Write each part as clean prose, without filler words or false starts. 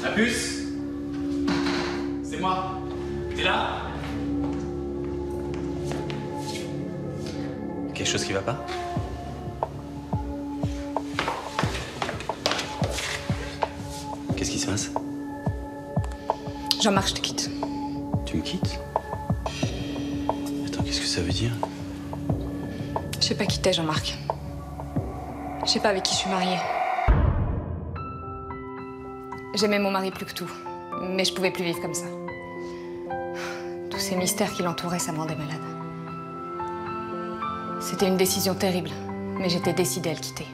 La puce? C'est moi. T'es là? Quelque chose qui va pas? Qu'est-ce qui se passe? Jean-Marc, je te quitte. Tu me quittes? Attends, qu'est-ce que ça veut dire? Je sais pas qui t'es, Jean-Marc. Je sais pas avec qui je suis mariée. J'aimais mon mari plus que tout, mais je pouvais plus vivre comme ça. Tous ces mystères qui l'entouraient, ça me rendait malade. C'était une décision terrible, mais j'étais décidée à le quitter.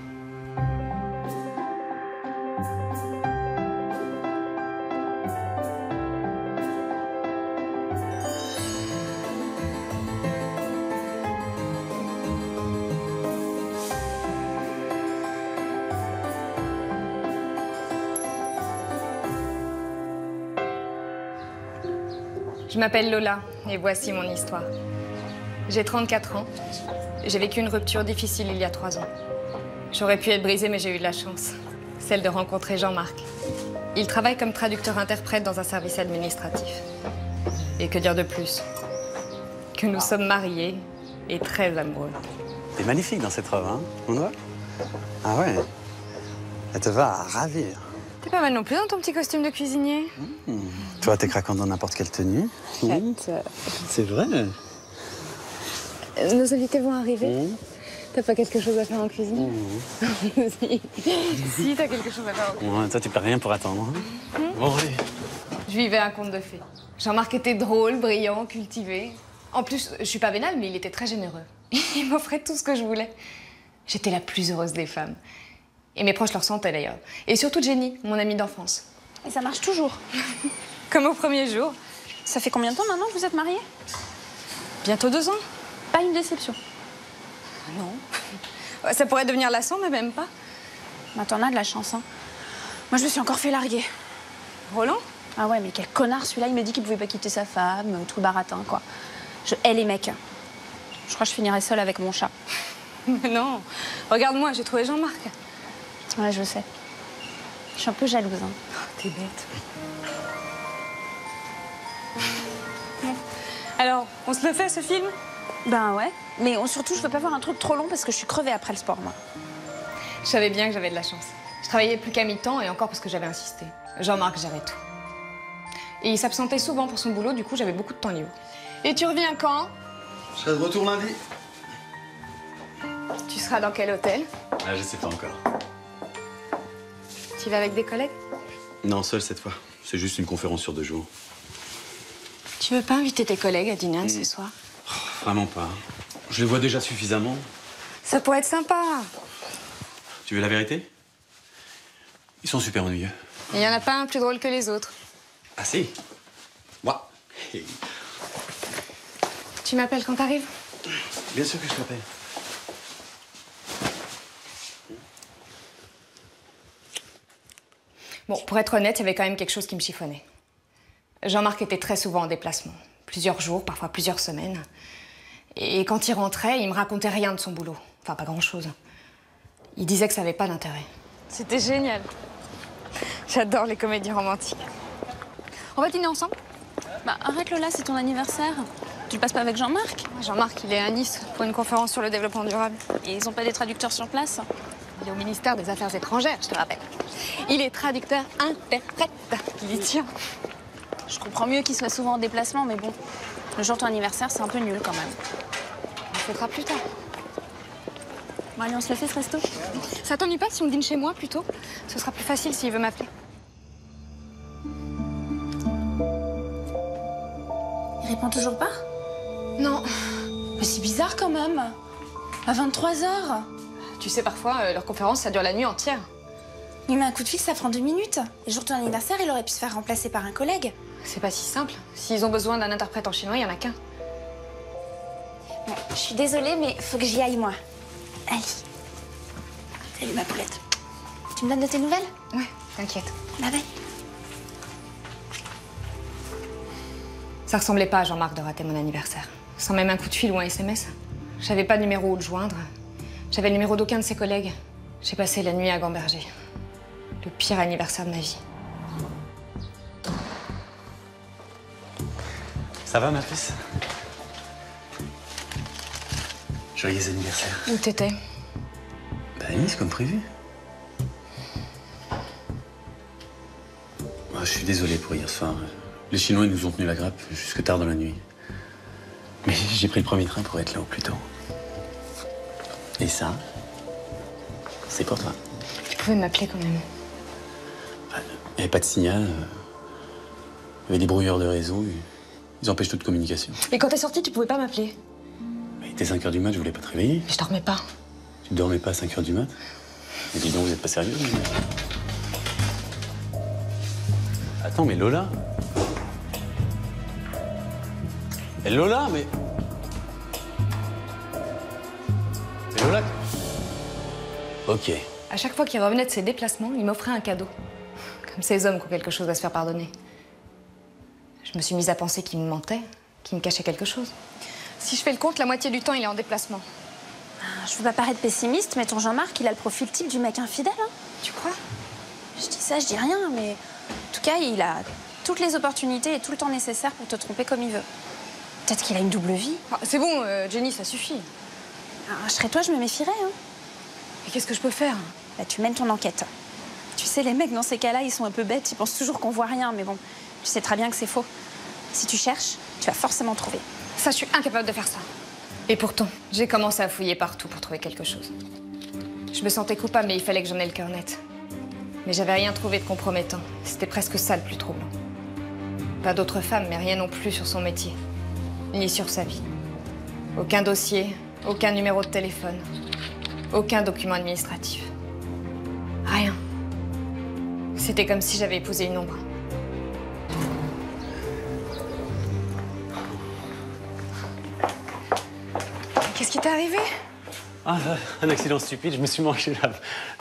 Je m'appelle Lola et voici mon histoire. J'ai 34 ans. J'ai vécu une rupture difficile il y a 3 ans. J'aurais pu être brisée, mais j'ai eu de la chance. Celle de rencontrer Jean-Marc. Il travaille comme traducteur-interprète dans un service administratif. Et que dire de plus? Que nous sommes mariés et très amoureux. T'es magnifique dans cette robe, hein? On voit? Ah ouais? Elle te va à ravir. T'es pas mal non plus dans ton petit costume de cuisinier. Toi, t'es craquant dans n'importe quelle tenue. C'est vrai. Nos invités vont arriver. T'as pas quelque chose à faire en cuisine? Si, t'as quelque chose à faire en cuisine. Ouais, toi, tu perds rien pour attendre. Hein? Bon, allez. Je vivais un conte de fées. Jean-Marc était drôle, brillant, cultivé. En plus, je suis pas vénale, mais il était très généreux. Il m'offrait tout ce que je voulais. J'étais la plus heureuse des femmes. Et mes proches le ressentaient d'ailleurs. Et surtout Jenny, mon amie d'enfance. Et ça marche toujours. Comme au premier jour. Ça fait combien de temps maintenant que vous êtes mariés? Bientôt 2 ans. Pas une déception? Non. Ça pourrait devenir lassant, mais même pas. Bah, t'en as de la chance, hein. Moi, je me suis encore fait larguer. Roland? Ah ouais, mais quel connard celui-là, il m'a dit qu'il pouvait pas quitter sa femme, tout le baratin, quoi. Je hais les mecs. Je crois que je finirai seule avec mon chat. Mais non. Regarde-moi, j'ai trouvé Jean-Marc. Ouais, je sais. Je suis un peu jalouse, hein. Oh, t'es bête. Bon. Alors, on se le fait, ce film? Ben ouais. Mais surtout, je veux pas voir un truc trop long parce que je suis crevée après le sport, moi. Je savais bien que j'avais de la chance. Je travaillais plus qu'à mi-temps et encore parce que j'avais insisté. Jean-Marc gérait tout. Et il s'absentait souvent pour son boulot, du coup, j'avais beaucoup de temps libre. Et tu reviens quand? Je serai de retour lundi. Tu seras dans quel hôtel? Ah, je sais pas encore. Tu vas avec des collègues? Non, seul cette fois. C'est juste une conférence sur 2 jours. Tu veux pas inviter tes collègues à dîner un de ce soir? Oh, vraiment pas. Je les vois déjà suffisamment. Ça pourrait être sympa. Tu veux la vérité? Ils sont super ennuyeux. Il y en a pas un plus drôle que les autres. Ah si? Moi. Hey. Tu m'appelles quand t'arrives? Bien sûr que je t'appelle. Bon, pour être honnête, il y avait quand même quelque chose qui me chiffonnait. Jean-Marc était très souvent en déplacement. Plusieurs jours, parfois plusieurs semaines. Et quand il rentrait, il me racontait rien de son boulot. Enfin, pas grand-chose. Il disait que ça n'avait pas d'intérêt. C'était génial. J'adore les comédies romantiques. On va dîner ensemble? Bah arrête Lola, c'est ton anniversaire. Tu le passes pas avec Jean-Marc? Jean-Marc, il est à Nice pour une conférence sur le développement durable. Et ils ont pas des traducteurs sur place? Il est au ministère des Affaires étrangères, je te rappelle. Il est traducteur-interprète. Il y tient. Je comprends mieux qu'il soit souvent en déplacement, mais bon, le jour de ton anniversaire, c'est un peu nul quand même. On le fêtera plus tard. Bon, allez, on se le fait ce resto? Ça t'ennuie pas si on dîne chez moi plutôt? Ce sera plus facile s'il veut m'appeler. Il répond toujours pas? Non. Mais c'est bizarre quand même. À 23h. Tu sais, parfois, leur conférence, ça dure la nuit entière. Il met un coup de fil, ça prend 2 minutes. Et le jour de ton anniversaire, il aurait pu se faire remplacer par un collègue. C'est pas si simple. S'ils ont besoin d'un interprète en chinois, il y en a qu'un. Bon, je suis désolée, mais faut que j'y aille, moi. Allez. Salut, ma poulette. Tu me donnes de tes nouvelles? Ouais, t'inquiète. Bye bye. Ça ressemblait pas à Jean-Marc de rater mon anniversaire. Sans même un coup de fil ou un SMS. J'avais pas de numéro où le joindre. J'avais le numéro d'aucun de ses collègues. J'ai passé la nuit à Gamberger. Le pire anniversaire de ma vie. Ça va, ma puce? Joyeux anniversaire. Où t'étais? Bah, à Nice, comme prévu. Ah, je suis désolé pour hier soir. Les Chinois ils nous ont tenu la grappe jusque tard dans la nuit. Mais j'ai pris le premier train pour être là au plus tôt. Et ça, c'est pour toi. Tu pouvais m'appeler quand même. Il n'y avait pas de signal. Il y avait des brouilleurs de réseau. Ils empêchent toute communication. Et quand t'es sortie, tu pouvais pas m'appeler? Il était 5 h du mat, je voulais pas te réveiller. Mais je dormais pas. Tu dormais pas à 5 h du mat? Mais dis donc, vous êtes pas sérieux? Attends, mais Lola? Mais Lola, mais Lola... Ok. À chaque fois qu'il revenait de ses déplacements, il m'offrait un cadeau. Comme ces hommes qui ont quelque chose à se faire pardonner. Je me suis mise à penser qu'il me mentait, qu'il me cachait quelque chose. Si je fais le compte, la moitié du temps, il est en déplacement. Je veux pas paraître pessimiste, mais ton Jean-Marc, il a le profil type du mec infidèle. Hein. Tu crois? Je dis ça, je dis rien, mais en tout cas, il a toutes les opportunités et tout le temps nécessaire pour te tromper comme il veut. Peut-être qu'il a une double vie. Ah, c'est bon, Jenny, ça suffit. Je serais toi, je me méfierais. Hein. Mais qu'est-ce que je peux faire? Bah, tu mènes ton enquête. Tu sais, les mecs, dans ces cas-là, ils sont un peu bêtes. Ils pensent toujours qu'on voit rien, mais bon, tu sais très bien que c'est faux. Si tu cherches, tu vas forcément trouver. Ça, je suis incapable de faire ça. Et pourtant, j'ai commencé à fouiller partout pour trouver quelque chose. Je me sentais coupable, mais il fallait que j'en aie le cœur net. Mais j'avais rien trouvé de compromettant. C'était presque ça le plus troublant. Pas d'autres femmes, mais rien non plus sur son métier. Ni sur sa vie. Aucun dossier, aucun numéro de téléphone, aucun document administratif. Rien. C'était comme si j'avais épousé une ombre. Qu'est-ce qui t'est arrivé? Ah, un accident stupide, je me suis mangé